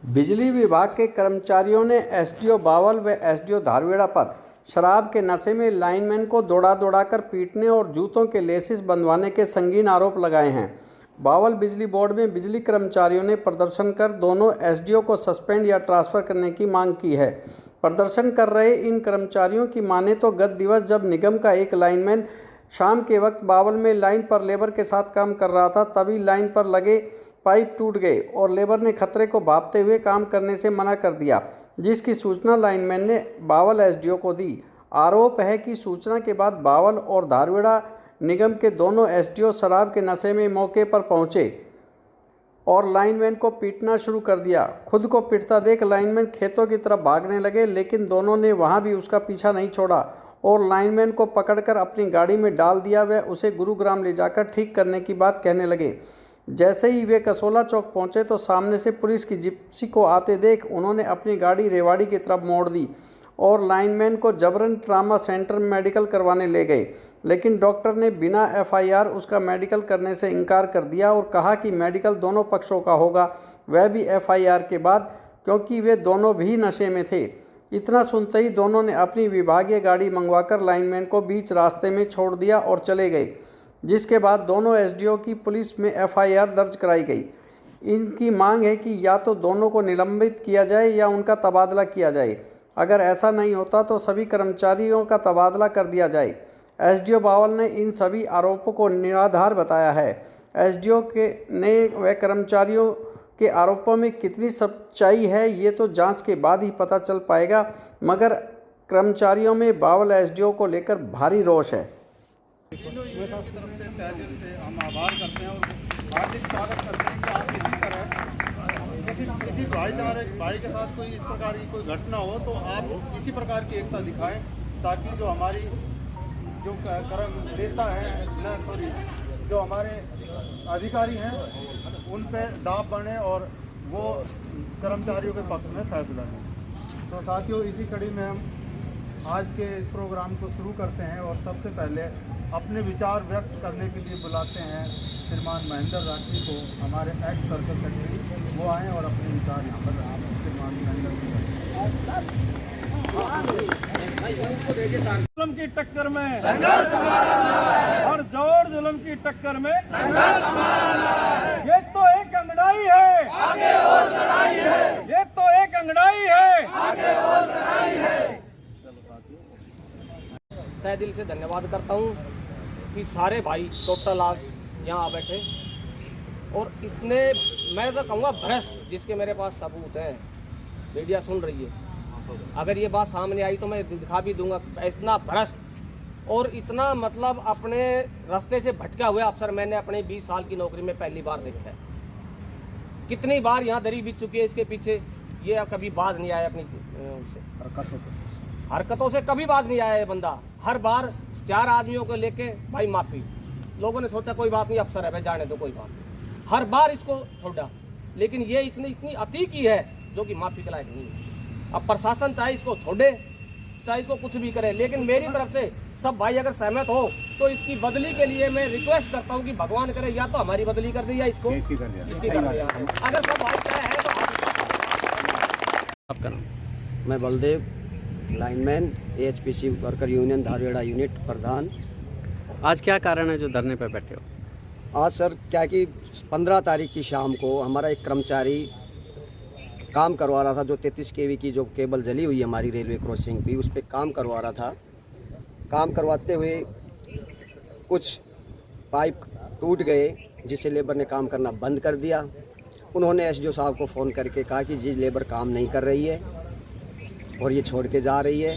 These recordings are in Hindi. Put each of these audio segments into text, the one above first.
बिजली विभाग के कर्मचारियों ने एसडीओ बावल व एसडीओ धारवेड़ा पर शराब के नशे में लाइनमैन को दौड़ा कर पीटने और जूतों के लेसिस बंधवाने के संगीन आरोप लगाए हैं। बावल बिजली बोर्ड में बिजली कर्मचारियों ने प्रदर्शन कर दोनों एसडीओ को सस्पेंड या ट्रांसफ़र करने की मांग की है। प्रदर्शन कर रहे इन कर्मचारियों की माने तो गत दिवस जब निगम का एक लाइनमैन शाम के वक्त बावल में लाइन पर लेबर के साथ काम कर रहा था, तभी लाइन पर लगे पाइप टूट गए और लेबर ने खतरे को भांपते हुए काम करने से मना कर दिया, जिसकी सूचना लाइनमैन ने बावल एसडीओ को दी। आरोप है कि सूचना के बाद बावल और धारवेड़ा निगम के दोनों एसडीओ शराब के नशे में मौके पर पहुंचे और लाइनमैन को पीटना शुरू कर दिया। खुद को पीटता देख लाइनमैन खेतों की तरफ भागने लगे, लेकिन दोनों ने वहां भी उसका पीछा नहीं छोड़ा और लाइनमैन को पकड़कर अपनी गाड़ी में डाल दिया व उसे गुरुग्राम ले जाकर ठीक करने की बात कहने लगे। जैसे ही वे कसोला चौक पहुंचे तो सामने से पुलिस की जिप्सी को आते देख उन्होंने अपनी गाड़ी रेवाड़ी की तरफ मोड़ दी और लाइनमैन को जबरन ट्रामा सेंटर में मेडिकल करवाने ले गए, लेकिन डॉक्टर ने बिना एफआईआर उसका मेडिकल करने से इनकार कर दिया और कहा कि मेडिकल दोनों पक्षों का होगा, वह भी एफआईआर के बाद, क्योंकि वे दोनों भी नशे में थे। इतना सुनते ही दोनों ने अपनी विभागीय गाड़ी मंगवाकर लाइनमैन को बीच रास्ते में छोड़ दिया और चले गए, जिसके बाद दोनों एसडीओ की पुलिस में एफआईआर दर्ज कराई गई। इनकी मांग है कि या तो दोनों को निलंबित किया जाए या उनका तबादला किया जाए। अगर ऐसा नहीं होता तो सभी कर्मचारियों का तबादला कर दिया जाए। एसडीओ बावल ने इन सभी आरोपों को निराधार बताया है। एसडीओ ने व कर्मचारियों के आरोपों में कितनी सच्चाई है ये तो जांच के बाद ही पता चल पाएगा, मगर कर्मचारियों में बावल एसडीओ को लेकर भारी रोष है। तरफ से तहे दिल से हम आभार करते हैं और हार्दिक स्वागत करते हैं कि आप इसी तरह किसी भाई के साथ कोई इस प्रकार की कोई घटना हो तो आप इसी प्रकार की एकता दिखाएं, ताकि जो हमारी जो कर्म नेता हैं जो हमारे अधिकारी हैं उन पे दाब बने और वो कर्मचारियों के पक्ष में फैसला लें। तो साथियों, इसी कड़ी में हम आज के इस प्रोग्राम को शुरू करते हैं और सबसे पहले अपने विचार व्यक्त करने के लिए बुलाते हैं श्रीमान महेंद्र राठी को, हमारे एक्स सर्कल सेक्रेटरी। वो आएँ और अपने विचार यहाँ पर श्रीमान महेंद्र जुल्म की टक्कर में संघर्ष और जोर जुल्म की टक्कर में संघर्ष। ये तो एक अंगड़ाई है, आगे और लड़ाई है। ये तो एक अंगड़ाई है, आगे और लड़ाई है। तहे दिल से धन्यवाद करता हूँ कि सारे भाई टोटल आज यहाँ आ बैठे और इतने, मैं तो कहूँगा भ्रष्ट, जिसके मेरे पास सबूत है, मीडिया सुन रही है, अगर ये बात सामने आई तो मैं दिखा भी दूंगा। इतना भ्रष्ट और इतना मतलब अपने रास्ते से भटका हुआ अफसर मैंने अपने 20 साल की नौकरी में पहली बार देखा है। कितनी बार यहाँ दरी बीत चुकी है इसके पीछे, ये कभी बाज नहीं आया अपनी हरकतों से कभी बाज नहीं आया ये बंदा। हर बार 4 आदमियों को लेके भाई माफी, लोगों ने सोचा कोई बात नहीं, अफसर है भाई जाने दो कोई बात नहीं, हर बार इसको छोड़ा, लेकिन ये इसने इतनी अति की है जो कि माफी के लायक नहीं है। अब प्रशासन चाहे इसको छोड़े चाहे इसको कुछ भी करे, लेकिन मेरी तरफ से सब भाई अगर सहमत हो तो इसकी बदली के लिए मैं रिक्वेस्ट करता हूं कि भगवान करे या तो हमारी बदली कर दे या इसकी कर दिया। अगर सब भाई चाहे है तो आपका नाम? मैं Baldev, lineman, AHPC worker union Dharweda unit प्रधान। आज क्या कारण है जो धरने पर बैठे हो? आज सर क्या कि 15 तारीख की शाम को हमारा एक कर्मचारी काम करवा रहा था, जो 33 केवी की जो केबल जली हुई है हमारी रेलवे क्रॉसिंग पे, उस पर काम करवा रहा था। काम करवाते हुए कुछ पाइप टूट गए, जिससे लेबर ने काम करना बंद कर दिया। उन्होंने एसडीओ साहब को फ़ोन करके कहा कि जी लेबर काम नहीं कर रही है और ये छोड़ के जा रही है।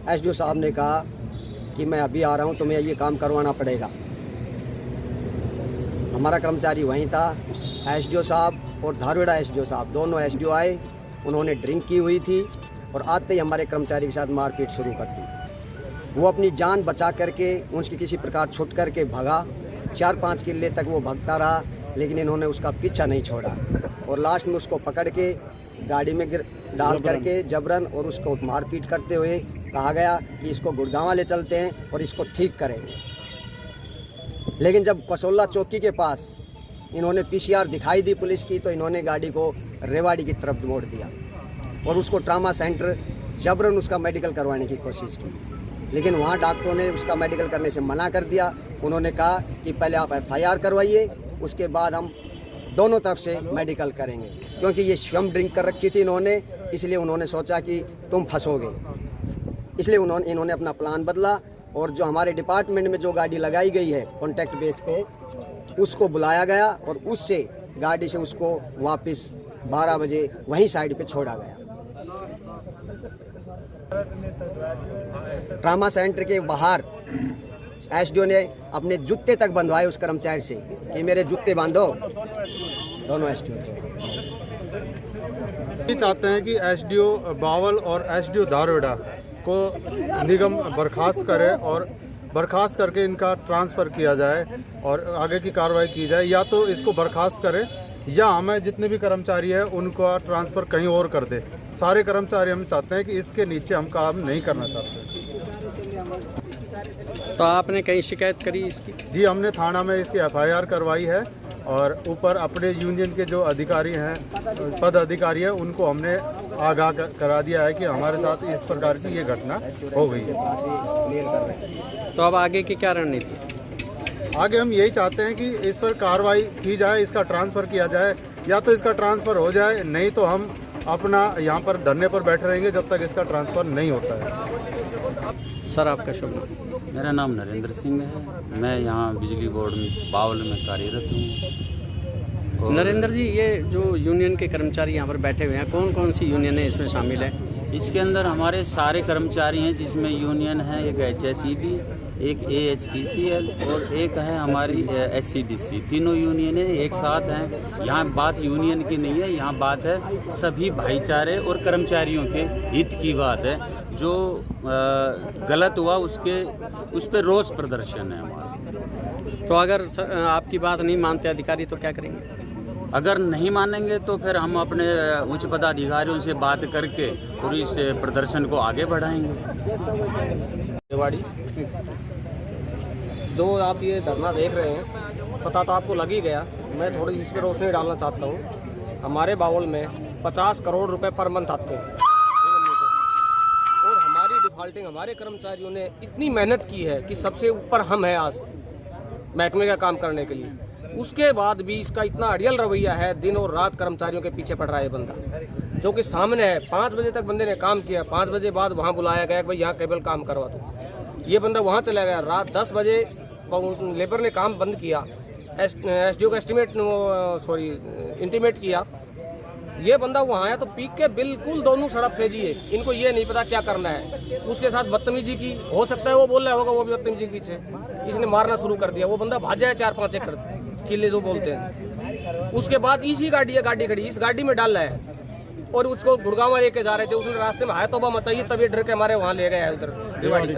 एसडीओ साहब ने कहा कि मैं अभी आ रहा हूँ, तुम्हें ये काम करवाना पड़ेगा। हमारा कर्मचारी वहीं था। एसडीओ साहब और धारवेड़ा एसडीओ साहब दोनों एसडीओ आए, उन्होंने ड्रिंक की हुई थी और आते ही हमारे कर्मचारी के साथ मारपीट शुरू कर दी। वो अपनी जान बचा करके उनकी किसी प्रकार छुट करके भागा। 4-5 किले तक वो भागता रहा, लेकिन इन्होंने उसका पीछा नहीं छोड़ा और लास्ट में उसको पकड़ के गाड़ी में डाल करके जबरन और उसको मारपीट करते हुए कहा गया कि इसको गुड़गांव ले चलते हैं और इसको ठीक करेंगे। लेकिन जब कसोला चौकी के पास इन्होंने पीसीआर दिखाई दी पुलिस की, तो इन्होंने गाड़ी को रेवाड़ी की तरफ मोड़ दिया और उसको ट्रामा सेंटर जबरन उसका मेडिकल करवाने की कोशिश की, लेकिन वहाँ डॉक्टरों ने उसका मेडिकल करने से मना कर दिया। उन्होंने कहा कि पहले आप FIR करवाइए, उसके बाद हम दोनों तरफ से मेडिकल करेंगे, क्योंकि ये स्वयं ड्रिंक कर रखी थी इन्होंने, इसलिए उन्होंने सोचा कि तुम फंसोगे, इसलिए इन्होंने अपना प्लान बदला और जो हमारे डिपार्टमेंट में जो गाड़ी लगाई गई है कॉन्टैक्ट बेस पे, उसको बुलाया गया और उससे गाड़ी से उसको वापस 12 बजे वहीं साइड पे छोड़ा गया। ट्रामा सेंटर के बाहर SDO ने अपने जूते तक बंधवाए उस कर्मचारी से कि मेरे जूते बांधो, दोनों SDO ये चाहते हैं कि SDO बावल और SDO धारवेड़ा को निगम बर्खास्त करे और बर्खास्त करके इनका ट्रांसफ़र किया जाए और आगे की कार्रवाई की जाए, या तो इसको बर्खास्त करे या हमें जितने भी कर्मचारी हैं उनका ट्रांसफ़र कहीं और कर दे। सारे कर्मचारी हम चाहते हैं कि इसके नीचे हम काम नहीं करना चाहते। तो आपने कहीं शिकायत करी इसकी? जी, हमने थाना में इसकी FIR करवाई है और ऊपर अपने यूनियन के जो अधिकारी हैं, पद अधिकारी हैं, उनको हमने आगाह करा दिया है कि हमारे साथ इस प्रकार की ये घटना हो गई है। तो अब आगे की क्या रणनीति? आगे हम यही चाहते हैं कि इस पर कार्रवाई की जाए, इसका ट्रांसफ़र किया जाए, या तो इसका ट्रांसफ़र हो जाए, नहीं तो हम अपना यहाँ पर धरने पर बैठे रहेंगे जब तक इसका ट्रांसफ़र नहीं होता है। सर आपका शुभ नाम? मेरा नाम नरेंद्र सिंह है, मैं यहाँ बिजली बोर्ड बावल में कार्यरत हूँ। नरेंद्र जी, ये जो यूनियन के कर्मचारी यहाँ पर बैठे हुए हैं, कौन कौन सी यूनियन है इसमें शामिल है? इसके अंदर हमारे सारे कर्मचारी हैं, जिसमें यूनियन है एक HSEB, एक AHPCL और एक है हमारी SCBC। तीनों यूनियनें एक साथ हैं। यहाँ बात यूनियन की नहीं है, यहाँ बात है सभी भाईचारे और कर्मचारियों के हित की बात है। जो गलत हुआ उस पर रोष प्रदर्शन है हमारा। तो अगर आपकी बात नहीं मानते अधिकारी तो क्या करेंगे? अगर नहीं मानेंगे तो फिर हम अपने उच्च पदाधिकारियों से बात करके और इस प्रदर्शन को आगे बढ़ाएंगे। रेवाड़ी जो आप ये धरना देख रहे हैं, पता तो आपको लग ही गया, मैं थोड़ी सी इस पर रोशनी डालना चाहता हूँ। हमारे बावल में 50 करोड़ रुपए पर मंथ आते हैं और हमारी डिफॉल्टिंग हमारे कर्मचारियों ने इतनी मेहनत की है कि सबसे ऊपर हम हैं आज महकमे का काम करने के लिए। उसके बाद भी इसका इतना अड़ियल रवैया है, दिन और रात कर्मचारियों के पीछे पड़ रहा है बंदा, जो कि सामने है। 5 बजे तक बंदे ने काम किया, 5 बजे बाद वहाँ बुलाया गया कि भाई यहाँ केबल काम करवा दो, ये बंदा वहाँ चला गया। रात 10 बजे लेबर ने काम बंद किया, SDO का इंटीमेट किया, ये बंदा वहाँ आया तो पीक के बिल्कुल दोनों सड़क तेजी है, इनको ये नहीं पता क्या करना है। उसके साथ बदतमीजी की, हो सकता है वो बोल रहा होगा, वो भी बदतमीजी के पीछे इसने मारना शुरू कर दिया। वो बंदा भाग जाए 4-5 एकड़ किले जो बोलते हैं। उसके बाद इसी गाड़ी खड़ी, इस गाड़ी में डाल रहा है और उसको गुड़गांव लेके जा रहे थे। उसने रास्ते में हाय तौबा मचाई, तब ये डर के हमारे वहाँ ले गए उधर रेवाड़ी से।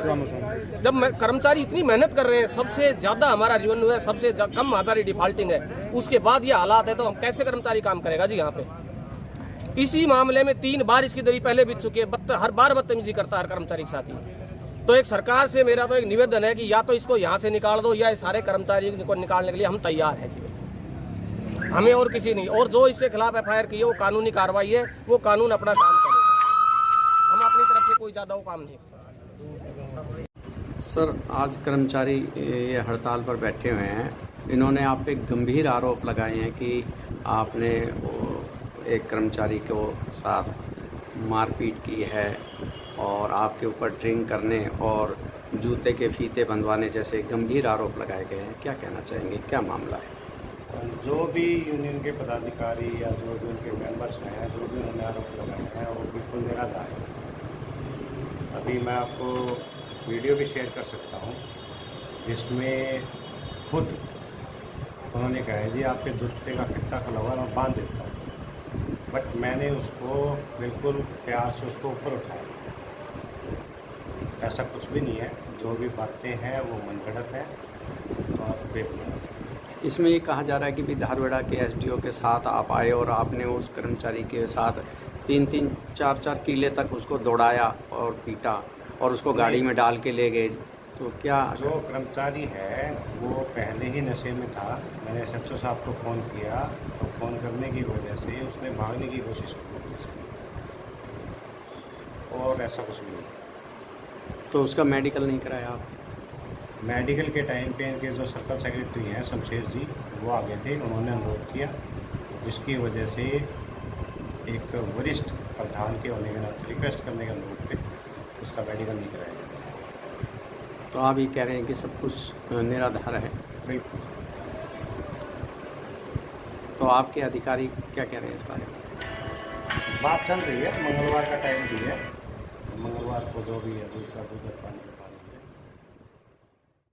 जब कर्मचारी इतनी मेहनत कर रहे हैं, सबसे ज्यादा हमारा रेवेन्यू है, सबसे कम हमारी डिफॉल्टिंग है, उसके बाद ये हालात है, तो हम कैसे कर्मचारी काम करेगा जी यहाँ पे? इसी मामले में 3 बार इसकी दरी पहले बीत चुकी है, हर बार बदतमीजी करता है हर कर्मचारी के साथ ही। तो एक सरकार से मेरा तो एक निवेदन है कि या तो इसको यहाँ से निकाल दो, या सारे कर्मचारी को निकालने के लिए हम तैयार हैं जी, हमें और किसी नहीं। और जो इसके खिलाफ FIR की है वो कानूनी कार्रवाई है, वो कानून अपना काम करे, हम अपनी तरफ से कोई ज्यादा वो काम नहीं। सर, आज कर्मचारी ये हड़ताल पर बैठे हुए हैं, इन्होंने आप पे गंभीर आरोप लगाए हैं कि आपने एक कर्मचारी को साथ मारपीट की है और आपके ऊपर ड्रिंक करने और जूते के फीते बंधवाने जैसे गंभीर आरोप लगाए गए हैं। क्या कहना चाहेंगे, क्या मामला है? जो भी यूनियन के पदाधिकारी या जो भी उनके मेंबर्स हैं, जो भी उन्होंने आरोप लगाए हैं, वो बिल्कुल निराधार है। अभी मैं आपको वीडियो भी शेयर कर सकता हूँ, जिसमें खुद उन्होंने कहा है जी आपके जूते का फित्ता खुला हुआ मैं बांध देता हूँ, बट मैंने उसको बिल्कुल प्यार से उसको ऊपर उठाया। ऐसा कुछ भी नहीं है, जो भी बातें हैं वो मनगढ़ंत है और बेबुनियाद है। इसमें ये कहा जा रहा है कि भी धारवेड़ा के SDO के साथ आप आए और आपने उस कर्मचारी के साथ 3-3, 4-4 किले तक उसको दौड़ाया और पीटा और उसको गाड़ी में डाल के ले गए। तो क्या जो कर्मचारी है वो पहले ही नशे में था। मैंने SHO साहब को फ़ोन किया तो फ़ोन करने की वजह से उसने भागने की कोशिश की, और ऐसा कुछ भी नहीं। तो उसका मेडिकल नहीं कराया आप? मेडिकल के टाइम पे इनके जो सर्कल सेक्रेटरी हैं शमशेर जी, वो आ गए थे, उन्होंने अनुरोध किया, जिसकी वजह से एक वरिष्ठ प्रधान के होने के नाते रिक्वेस्ट करने के अनुरोध पे उसका मेडिकल नहीं कराया गया। तो आप ये कह रहे हैं कि सब कुछ निराधार है? बिल्कुल। तो आपके अधिकारी क्या कह रहे हैं इस बारे में? बात चल रही है, मंगलवार का टाइम भी है, मंगलवार को जो भी है दूसरा पानी